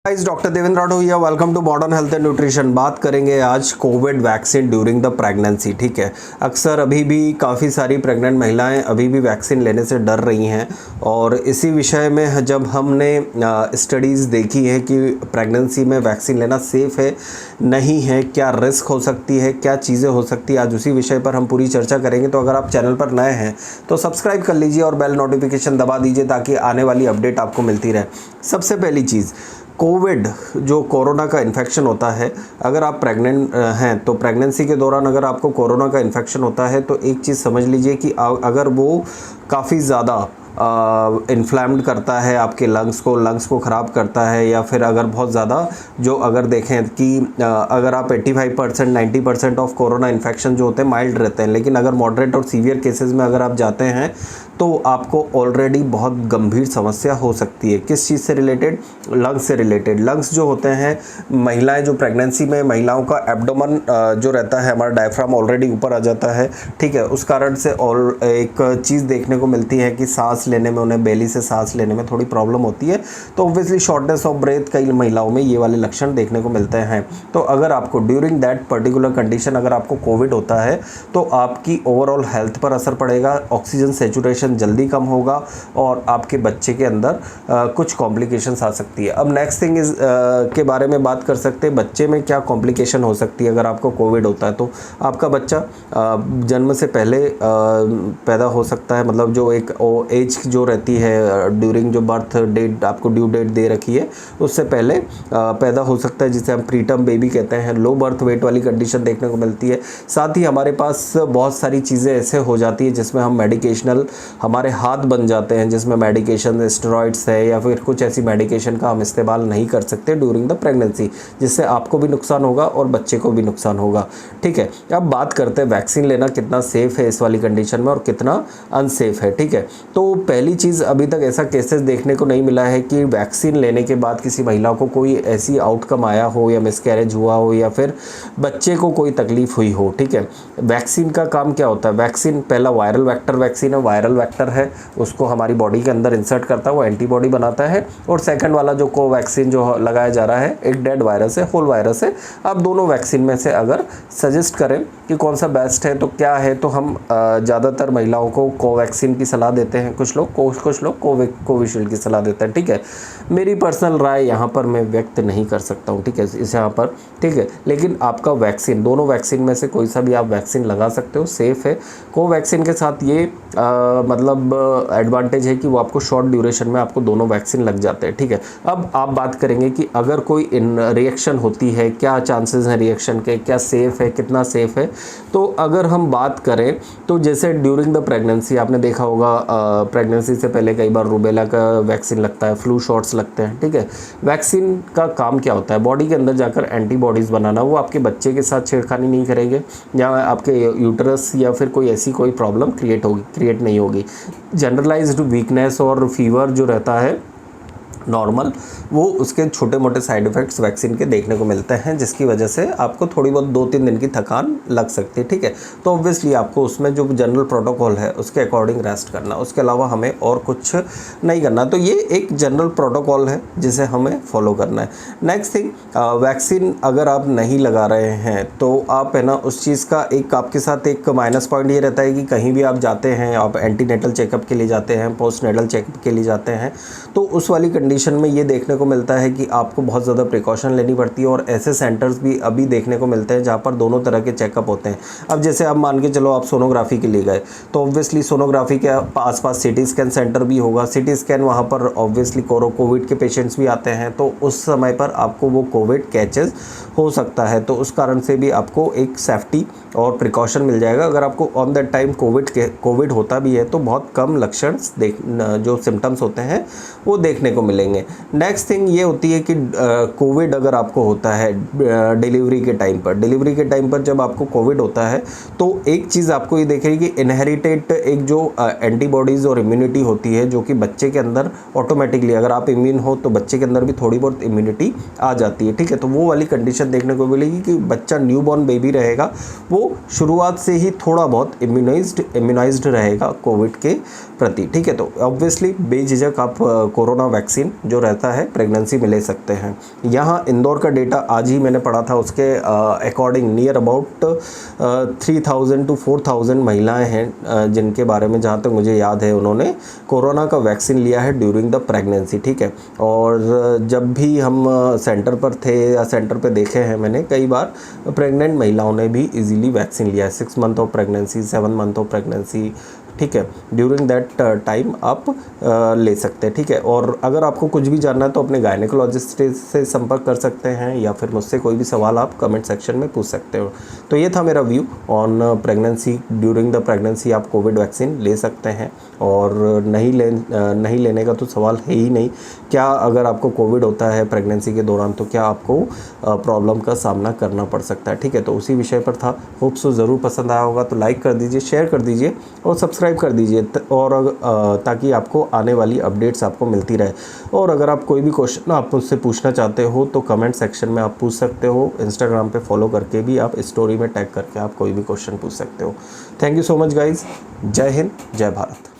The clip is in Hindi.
Guys, doctor Devendra Rathore here. Welcome to modern health and nutrition. बात करेंगे आज covid vaccine during the pregnancy. ठीक है, अक्सर अभी भी काफ़ी सारी प्रेग्नेंट महिलाएं अभी भी वैक्सीन लेने से डर रही हैं और इसी विषय में जब हमने स्टडीज़ देखी है कि प्रेगनेंसी में वैक्सीन लेना सेफ़ है नहीं है, क्या रिस्क हो सकती है, क्या चीज़ें हो सकती है, आज उसी विषय पर हम पूरी चर्चा करेंगे। तो अगर आप चैनल पर नए हैं तो सब्सक्राइब कर लीजिए और बेल नोटिफिकेशन दबा दीजिए ताकि आने वाली अपडेट आपको मिलती रहे। सबसे पहली चीज़, कोविड जो कोरोना का इन्फेक्शन होता है, अगर आप प्रेग्नेंट हैं तो प्रेगनेंसी के दौरान अगर आपको कोरोना का इन्फेक्शन होता है तो एक चीज़ समझ लीजिए कि अगर वो काफ़ी ज़्यादा इन्फ्लेम्ड करता है आपके लंग्स को ख़राब करता है, या फिर अगर बहुत ज़्यादा जो अगर देखें कि अगर आप 85% 90% ऑफ कोरोना इन्फेक्शन जो होते हैं माइल्ड रहते हैं, लेकिन अगर मॉडरेट और सीवियर केसेस में अगर आप जाते हैं तो आपको ऑलरेडी बहुत गंभीर समस्या हो सकती है। किस चीज़ से रिलेटेड? लंग्स से रिलेटेड। लंग्स जो होते हैं, महिलाएं जो प्रेगनेंसी में, महिलाओं का एब्डोमेन जो रहता है, हमारा डायफ्राम ऑलरेडी ऊपर आ जाता है। ठीक है, उस कारण से और एक चीज़ देखने को मिलती है कि सांस लेने में, उन्हें बेली से सांस लेने में थोड़ी प्रॉब्लम होती है। तो ऑब्वियसली शॉर्टनेस ऑफ ब्रेथ कई महिलाओं में ये वाले लक्षण देखने को मिलते हैं। तो अगर आपको ड्यूरिंग दैट पर्टिकुलर कंडीशन अगर आपको कोविड होता है तो आपकी ओवरऑल हेल्थ पर असर पड़ेगा, ऑक्सीजन सेचुरेशन जल्दी कम होगा और आपके बच्चे के अंदर कुछ कॉम्प्लिकेशंस आ सकती है। अब नेक्स्ट थिंग इज के बारे में बात कर सकते हैं, बच्चे में क्या कॉम्प्लिकेशन हो सकती है अगर आपको कोविड होता है। तो आपका बच्चा जन्म से पहले पैदा हो सकता है, मतलब जो एक एज जो रहती है ड्यूरिंग जो बर्थ डेट आपको ड्यू डेट दे रखी है उससे पहले पैदा हो सकता है, जिसे हम प्रीटर्म बेबी कहते हैं। लो बर्थ वेट वाली कंडीशन देखने को मिलती है। साथ ही हमारे पास बहुत सारी चीज़ें ऐसे हो जाती है जिसमें हम मेडिकेशनल, हमारे हाथ बन जाते हैं जिसमें मेडिकेशन स्टेरॉइड्स है या फिर कुछ ऐसी मेडिकेशन का हम इस्तेमाल नहीं कर सकते ड्यूरिंग द प्रेगनेंसी, जिससे आपको भी नुकसान होगा और बच्चे को भी नुकसान होगा। ठीक है, अब बात करते हैं वैक्सीन लेना कितना सेफ़ है इस वाली कंडीशन में और कितना अनसेफ है। ठीक है, तो पहली चीज़, अभी तक ऐसा केसेस देखने को नहीं मिला है कि वैक्सीन लेने के बाद किसी महिला को कोई ऐसी आउटकम आया हो या मिसकैरेज हुआ हो या फिर बच्चे को कोई तकलीफ हुई हो। ठीक है, वैक्सीन का काम क्या होता है? वैक्सीन पहला वायरल वेक्टर वैक्सीन है, वायरल वेक्टर है, उसको हमारी बॉडी के अंदर इंसर्ट करता है, वो एंटीबॉडी बनाता है। और सेकंड वाला जो कोवैक्सीन जो लगाया जा रहा है, एक डेड वायरस है, होल वायरस है। अब दोनों वैक्सीन में से अगर सजेस्ट करें कि कौन सा बेस्ट है तो क्या है, तो हम ज़्यादातर महिलाओं को कोवैक्सीन की सलाह देते हैं, कुछ लोग कोविशील्ड की सलाह देते हैं। ठीक है, मेरी पर्सनल राय यहाँ पर मैं व्यक्त नहीं कर सकता हूँ। ठीक है, इस यहाँ पर ठीक है, लेकिन आपका वैक्सीन, दोनों वैक्सीन में से कोई सा भी आप वैक्सीन लगा सकते हो, सेफ़ है। कोवैक्सीन के साथ ये मतलब एडवांटेज है कि वो आपको शॉर्ट ड्यूरेशन में आपको दोनों वैक्सीन लग जाते हैं। ठीक है, अब आप बात करेंगे कि अगर कोई रिएक्शन होती है, क्या चांसेस हैं रिएक्शन के, क्या सेफ़ है, कितना सेफ़ है। तो अगर हम बात करें तो जैसे ड्यूरिंग द प्रेगनेंसी आपने देखा होगा, प्रेगनेंसी से पहले कई बार रूबेला का वैक्सीन लगता है, फ्लू शॉट्स लगते हैं। ठीक है, वैक्सीन का काम क्या होता है? बॉडी के अंदर जाकर एंटीबॉडीज़ बनाना। वो आपके बच्चे के साथ छेड़खानी नहीं करेंगे या आपके यूटरस या फिर कोई ऐसी कोई प्रॉब्लम क्रिएट नहीं होगी। जनरलाइज्ड वीकनेस और फीवर जो रहता है नॉर्मल, वो उसके छोटे मोटे साइड इफ़ेक्ट्स वैक्सीन के देखने को मिलते हैं, जिसकी वजह से आपको थोड़ी बहुत 2-3 दिन की थकान लग सकती है। ठीक है, तो ऑब्वियसली आपको उसमें जो जनरल प्रोटोकॉल है उसके अकॉर्डिंग रेस्ट करना, उसके अलावा हमें और कुछ नहीं करना। तो ये एक जनरल प्रोटोकॉल है जिसे हमें फॉलो करना है। नेक्स्ट थिंग, वैक्सीन अगर आप नहीं लगा रहे हैं तो आप है ना, उस चीज़ का एक आपके साथ एक माइनस पॉइंट ये रहता है कि कहीं भी आप जाते हैं, आप एंटीनेटल चेकअप के लिए जाते हैं, पोस्टनेटल चेकअप के लिए जाते हैं, तो उस वाली कंडीशन में ये देखने को मिलता है कि आपको बहुत ज़्यादा प्रिकॉशन लेनी पड़ती है। और ऐसे सेंटर्स भी अभी देखने को मिलते हैं जहाँ पर दोनों तरह के चेकअप होते हैं। अब जैसे आप मान के चलो आप सोनोग्राफी के लिए गए तो ऑब्वियसली सोनोग्राफी के आसपास सिटी स्कैन सेंटर भी होगा। सिटी स्कैन वहाँ पर ऑब्वियसली कोविड के पेशेंट्स भी आते हैं, तो उस समय पर आपको वो कोविड कैचेस हो सकता है, तो उस कारण से भी आपको एक सेफ्टी और प्रिकॉशन मिल जाएगा। अगर आपको ऑन दैट टाइम कोविड होता भी है तो बहुत कम लक्षण जो सिम्टम्स होते हैं वो देखने को मिलेंगे। नेक्स्ट थिंग ये होती है कि कोविड अगर आपको होता है डिलीवरी के टाइम पर जब आपको कोविड होता है तो एक चीज़ आपको ये देखेगी कि इनहेरिटेड एक जो एंटीबॉडीज़ और इम्यूनिटी होती है जो कि बच्चे के अंदर ऑटोमेटिकली, अगर आप इम्यून हो तो बच्चे के अंदर भी थोड़ी बहुत इम्यूनिटी आ जाती है। ठीक है, तो वो वाली कंडीशन देखने को मिलेगी कि बच्चा न्यूबॉर्न बेबी रहेगा, वो शुरुआत से ही थोड़ा बहुत इम्यूनाइज्ड रहेगा कोविड के प्रति। ठीक है, तो ऑब्वियसली बेझिझक आप कोरोना वैक्सीन जो रहता है प्रेगनेंसी में ले सकते हैं। यहाँ इंदौर का डेटा आज ही मैंने पढ़ा था, उसके अकॉर्डिंग नियर अबाउट 3000 to 4000 महिलाएं हैं जिनके बारे में जहाँ तक मुझे याद है उन्होंने कोरोना का वैक्सीन लिया है ड्यूरिंग द प्रेगनेंसी, ठीक है। और जब भी हम सेंटर पर थे या सेंटर पे देखे हैं मैंने कई बार प्रेग्नेंट महिलाओं ने भी इजीली वैक्सीन लिया है, 6 month of pregnancy, 7 month of pregnancy, ठीक है। ड्यूरिंग दैट टाइम आप ले सकते हैं, ठीक है। और अगर आपको कुछ भी जानना है तो अपने गायनेकोलॉजिस्ट से संपर्क कर सकते हैं या फिर मुझसे कोई भी सवाल आप कमेंट सेक्शन में पूछ सकते हो। तो ये था मेरा view on pregnancy. During the pregnancy आप कोविड वैक्सीन ले सकते हैं और नहीं लेने का तो सवाल है ही नहीं। क्या अगर आपको कोविड होता है प्रेगनेंसी के दौरान तो क्या आपको प्रॉब्लम का सामना करना पड़ सकता है, ठीक है। तो उसी विषय पर था। होप सो ज़रूर पसंद आया होगा तो लाइक कर दीजिए, शेयर कर दीजिए और सब्सक्राइब कर दीजिए और ताकि आपको आने वाली अपडेट्स आपको मिलती रहे। और अगर आप कोई भी क्वेश्चन आप मुझसे पूछना चाहते हो तो कमेंट सेक्शन में आप पूछ सकते हो। इंस्टाग्राम पे फॉलो करके भी आप स्टोरी में टैग करके आप कोई भी क्वेश्चन पूछ सकते हो। Thank you so much guys. जय हिंद, जय भारत।